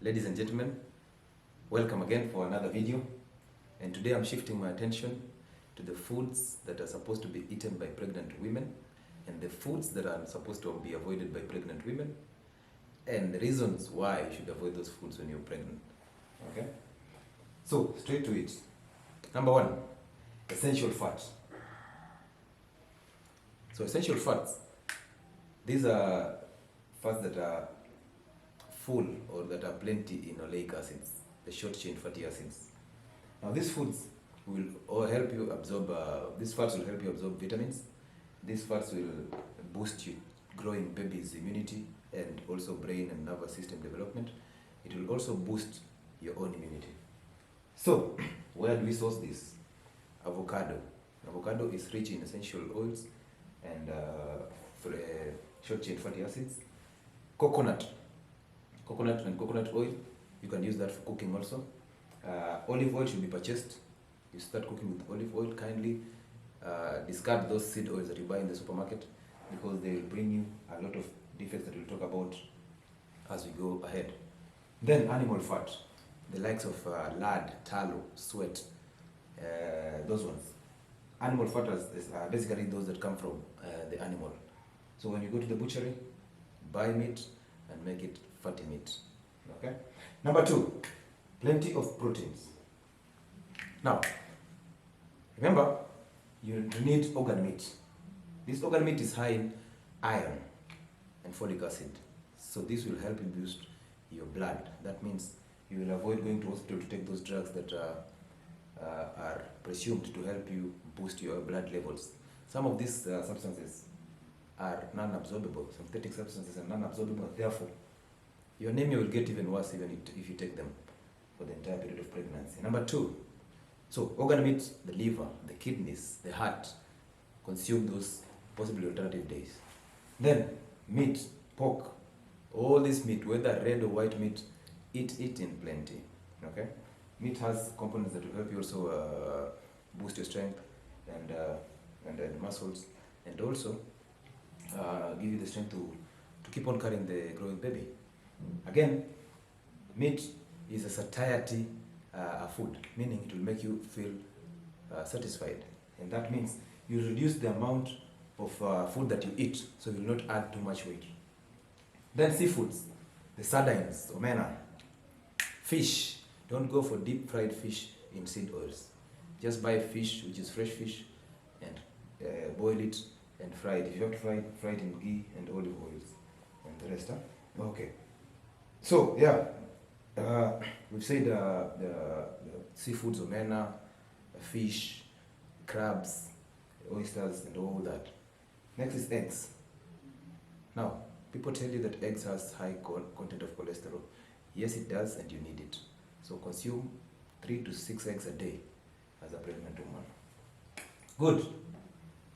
Ladies and gentlemen, welcome again for another video. And today I'm shifting my attention to the foods that are supposed to be eaten by pregnant women and the foods that are supposed to be avoided by pregnant women and the reasons why you should avoid those foods when you're pregnant. Okay? So, straight to it. Number one, essential fats. So essential fats, these are fats that are full or that are plenty in oleic acids, the short chain fatty acids. Now these foods will all help you absorb, these fats will help you absorb vitamins. These fats will boost you growing baby's immunity and also brain and nervous system development. It will also boost your own immunity. So, where do we source this? Avocado. Avocado is rich in essential oils and short chain fatty acids. Coconut and coconut oil, you can use that for cooking also. Olive oil should be purchased. You start cooking with olive oil, kindly discard those seed oils that you buy in the supermarket because they will bring you a lot of defects that we'll talk about as we go ahead. Then animal fat, the likes of lard, tallow, sweat, those ones. Animal fat is basically those that come from the animal. So when you go to the butchery, buy meat and make it fatty meat. Okay. Number two, plenty of proteins. Now, remember, you need organ meat. This organ meat is high in iron and folic acid. So this will help you boost your blood. That means you will avoid going to hospital to take those drugs that are presumed to help you boost your blood levels. Some of these substances are non-absorbable. Synthetic substances are non-absorbable. Therefore, your anemia will get even worse even if you take them for the entire period of pregnancy. Number two, so organ meat, the liver, the kidneys, the heart, consume those possibly alternative days. Then meat, pork, all this meat, whether red or white meat, eat it in plenty. Okay, meat has components that will help you also boost your strength and muscles, and also give you the strength to keep on carrying the growing baby. Again, meat is a satiety food, meaning it will make you feel satisfied, and that means you reduce the amount of food that you eat, so you will not add too much weight. Then seafoods, the sardines, omena, fish. Don't go for deep fried fish in seed oils. Just buy fish, which is fresh fish, and boil it and fry it. If you have to fry it in ghee and olive oils and the rest. Okay. So yeah, we've said the seafoods, omena, fish, crabs, oysters, and all that. Next is eggs. Now, people tell you that eggs has high content of cholesterol. Yes, it does, and you need it. So consume 3 to 6 eggs a day as a pregnant woman. Good.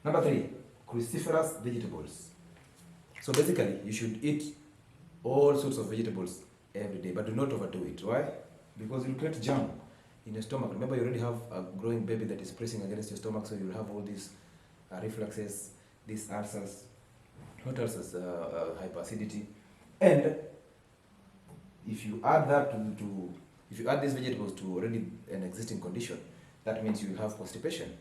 Number three, cruciferous vegetables. So basically, you should eat all sorts of vegetables every day, but do not overdo it. Why? Because you'll create jam in your stomach. Remember, you already have a growing baby that is pressing against your stomach, so you'll have all these refluxes, these ulcers, not ulcers, hyperacidity. And if you add that if you add these vegetables to already an existing condition, that means you will have constipation.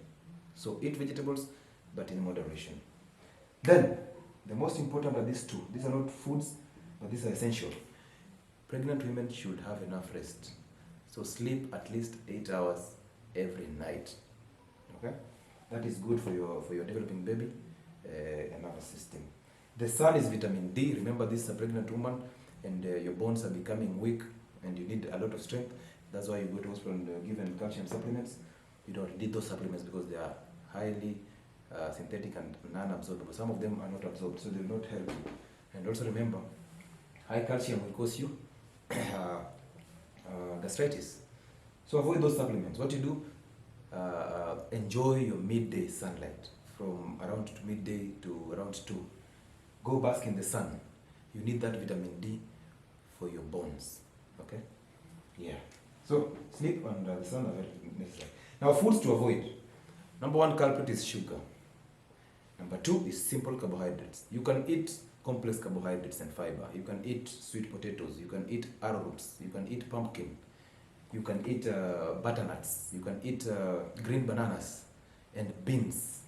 So eat vegetables, but in moderation. Then, the most important are these two. These are not foods, but these are essential. Pregnant women should have enough rest. So sleep at least 8 hours every night. Okay? That is good for your developing baby and nervous system. The sun is vitamin D. Remember, this is a pregnant woman and your bones are becoming weak and you need a lot of strength. That's why you go to hospital and given calcium supplements. You don't need those supplements because they are highly synthetic and non-absorbable. Some of them are not absorbed, so they will not help you. And also remember, high calcium will cause you gastritis. So avoid those supplements. What you do, enjoy your midday sunlight from around midday to around 2. Go bask in the sun. You need that vitamin D for your bones. Okay? Yeah. So sleep and the sun are very necessary. Now, foods to avoid. Number one culprit is sugar. Number two is simple carbohydrates. You can eat complex carbohydrates and fiber. You can eat sweet potatoes, you can eat arrowroots, you can eat pumpkin, you can eat butternuts, you can eat green bananas and beans.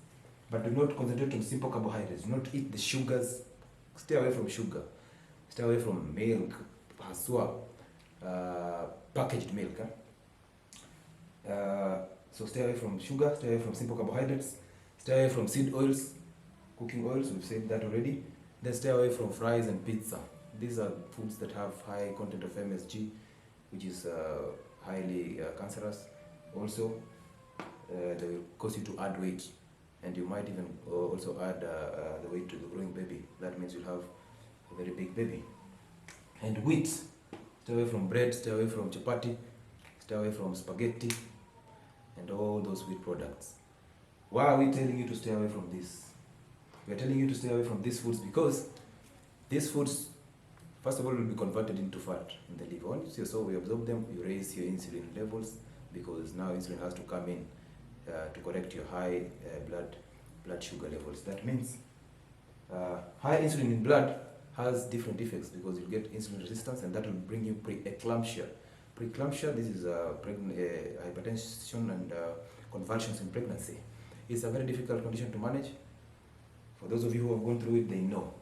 But do not concentrate on simple carbohydrates. Do not eat the sugars. Stay away from sugar. Stay away from milk, haswa, packaged milk. So stay away from sugar, stay away from simple carbohydrates, stay away from seed oils, cooking oils, we've said that already. Then stay away from fries and pizza. These are foods that have high content of MSG, which is highly cancerous. Also, they will cause you to add weight, and you might even also add the weight to the growing baby. That means you'll have a very big baby. And wheat, stay away from bread, stay away from chapati, stay away from spaghetti, and all those wheat products. Why are we telling you to stay away from this? We are telling you to stay away from these foods because these foods, first of all, will be converted into fat in the liver. Once your soul, we absorb them, you raise your insulin levels because now insulin has to come in to correct your high blood sugar levels. That means high insulin in blood has different effects because you'll get insulin resistance, and that will bring you preeclampsia. Preeclampsia, this is hypertension and convulsions in pregnancy. It's a very difficult condition to manage. For those of you who have gone through it, they know.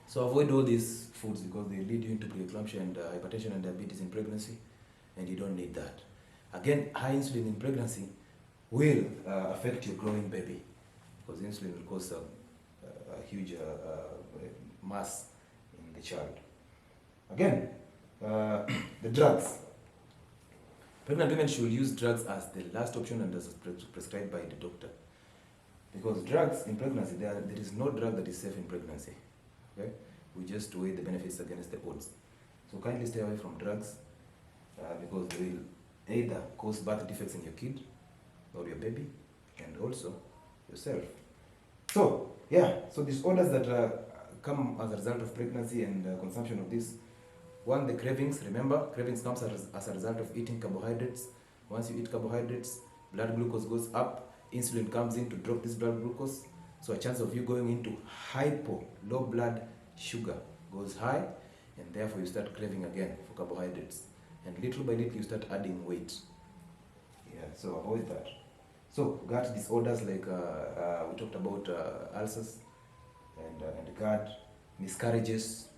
So avoid all these foods because they lead you into preeclampsia and hypertension and diabetes in pregnancy, and you don't need that. Again, high insulin in pregnancy will affect your growing baby because insulin will cause a huge mass in the child. Again, the drugs. Pregnant women should use drugs as the last option and as prescribed by the doctor. Because drugs in pregnancy, there is no drug that is safe in pregnancy. Okay? We just weigh the benefits against the odds. So kindly stay away from drugs because they will either cause birth defects in your kid or your baby and also yourself. So, so disorders that come as a result of pregnancy and consumption of this. One, the cravings. Remember, cravings comes as a result of eating carbohydrates. Once you eat carbohydrates, blood glucose goes up. Insulin comes in to drop this blood glucose. So a chance of you going into low blood sugar goes high, and therefore you start craving again for carbohydrates. And little by little you start adding weight. So avoid that. So gut disorders like we talked about ulcers and gut, miscarriages,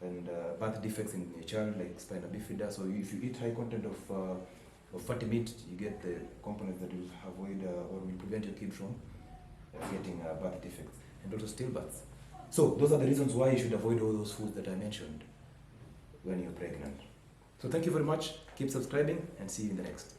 and birth defects in your child like spina bifida. So if you eat high content of fatty meat, you get the components that will avoid or will prevent your kid from getting birth defects, and also stillbirths. So those are the reasons why you should avoid all those foods that I mentioned when you're pregnant. So thank you very much. Keep subscribing and see you in the next.